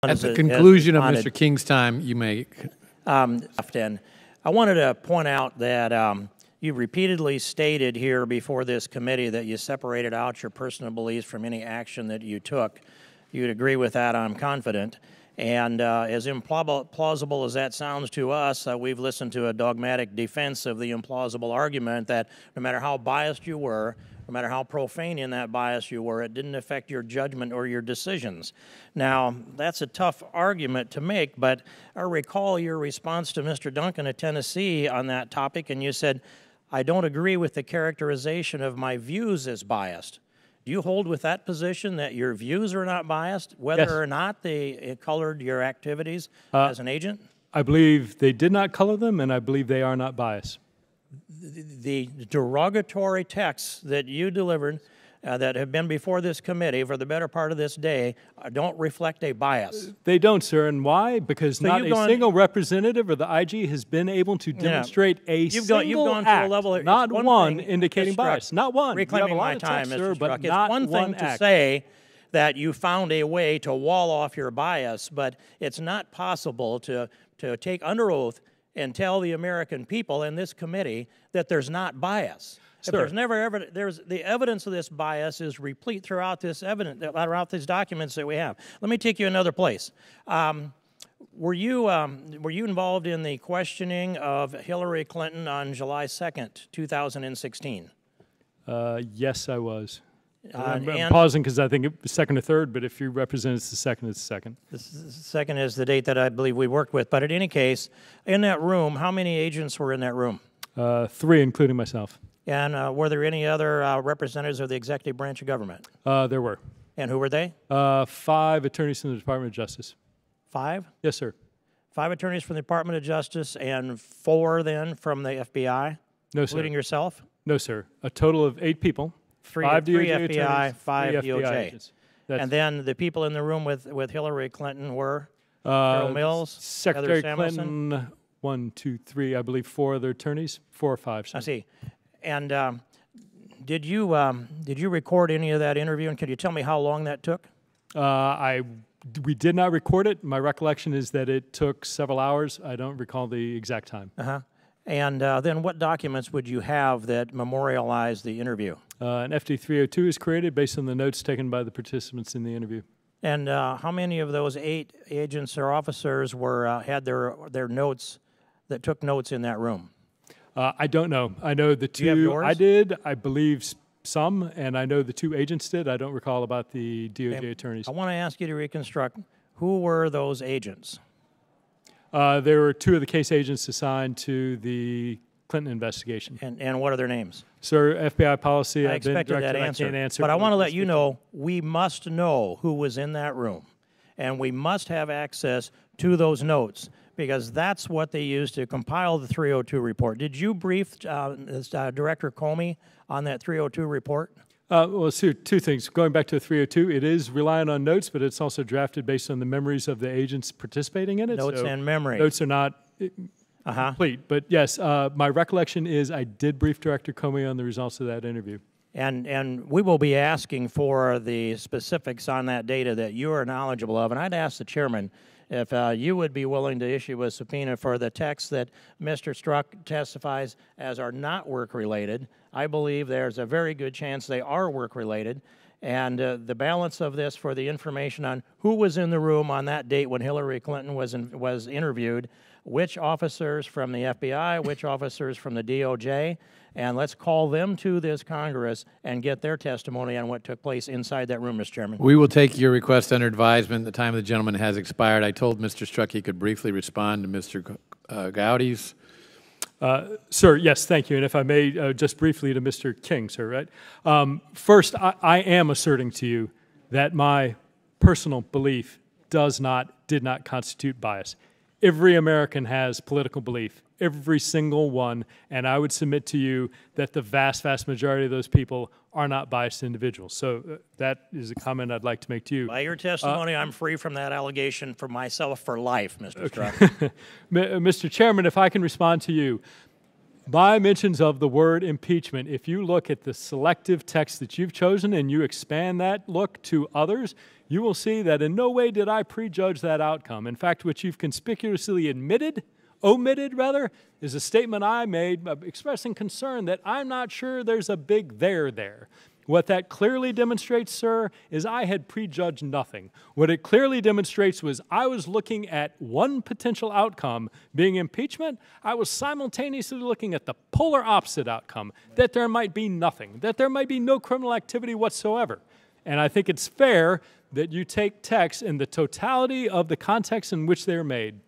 At the conclusion of Mr. King's time, you may. And I wanted to point out that you repeatedly stated here before this committee that you separated out your personal beliefs from any action that you took. You'd agree with that, I'm confident. And as implausible as that sounds to us, we've listened to a dogmatic defense of the implausible argument that no matter how biased you were, no matter how profane in that bias you were, it didn't affect your judgment or your decisions. Now, that's a tough argument to make, but I recall your response to Mr. Duncan of Tennessee on that topic, and you said, I don't agree with the characterization of my views as biased. Do you hold with that position that your views are not biased, whether Yes. or not they colored your activities as an agent? I believe they did not color them, and I believe they are not biased. The derogatory texts that you delivered that have been before this committee for the better part of this day don't reflect a bias. They don't, sir. And why? Because not a single representative of the IG has been able to demonstrate a single act, not one indicating bias. Not one. Reclaiming my time, Mr. Strzok. It's one thing to say that you found a way to wall off your bias, but it's not possible to take under oath and tell the American people in this committee that there's not bias. If there's the evidence of this bias is replete throughout throughout these documents that we have. Let me take you another place. Were you involved in the questioning of Hillary Clinton on July 2nd, 2016? Yes, I was. I'm pausing because I think it was second or third, but if you represent it's the second, it's the second. The second is the date that I believe we worked with. But in any case, in that room, how many agents were in that room? 3, including myself. And were there any other representatives of the executive branch of government? There were. And who were they? 5 attorneys from the Department of Justice. 5? Yes, sir. 5 attorneys from the Department of Justice and 4 then from the FBI? No, sir. Including yourself? No, sir. A total of 8 people. 3 DOJ FBI, attorneys, 5 3 DOJ. FBI agents. And then the people in the room with Hillary Clinton were Carol Mills, Secretary Heather Samuelson. Clinton, 1, 2, 3, I believe 4 other attorneys, 4 or 5. Sir. I see. And did you record any of that interview? And could you tell me how long that took? We did not record it. My recollection is that it took several hours. I don't recall the exact time. And then what documents would you have that memorialize the interview? An FD 302 is created based on the notes taken by the participants in the interview. And how many of those 8 agents or officers had their notes that took notes in that room? I don't know. I know the 2. Do you have yours? I did. I believe some, and I know the 2 agents did. I don't recall about the DOJ attorneys. I want to ask you to reconstruct. Who were those agents? There were 2 of the case agents assigned to the Clinton investigation. And what are their names? Sir, FBI policy. I expected that answer. But I want to let you know, we must know who was in that room. And we must have access to those notes, because that's what they used to compile the 302 report. Did you brief Director Comey on that 302 report? Well, sir, 2 things. Going back to the 302, it is relying on notes, but it's also drafted based on the memories of the agents participating in it. Notes and memory. Notes are not complete. But yes, my recollection is I did brief Director Comey on the results of that interview. And we will be asking for the specifics on that data that you are knowledgeable of. And I'd ask the chairman if you would be willing to issue a subpoena for the texts that Mr. Strzok testifies as are not work-related. I believe there's a very good chance they are work-related. And the balance of this for the information on who was in the room on that date when Hillary Clinton was interviewed, which officers from the FBI, which officers from the DOJ, and let's call them to this Congress and get their testimony on what took place inside that room, Mr. Chairman. We will take your request under advisement. The time of the gentleman has expired. I told Mr. Strzok he could briefly respond to Mr. Gowdy's. Sir, yes, thank you. And if I may, just briefly to Mr. King, sir, right? First, I am asserting to you that my personal belief did not constitute bias. Every American has political belief, every single one, and I would submit to you that the vast, vast majority of those people are not biased individuals. So that is a comment I'd like to make to you. By your testimony, I'm free from that allegation for myself for life, Mr. Strzok. Mr. Chairman, if I can respond to you, My mentions of the word impeachment, if you look at the selective text that you've chosen and you expand that look to others, you will see that in no way did I prejudge that outcome. In fact, what you've conspicuously omitted, is a statement I made expressing concern that I'm not sure there's a big there. What that clearly demonstrates, sir, is I had prejudged nothing. What it clearly demonstrates was I was looking at one potential outcome being impeachment. I was simultaneously looking at the polar opposite outcome, that there might be nothing, that there might be no criminal activity whatsoever. And I think it's fair that you take texts in the totality of the context in which they're made.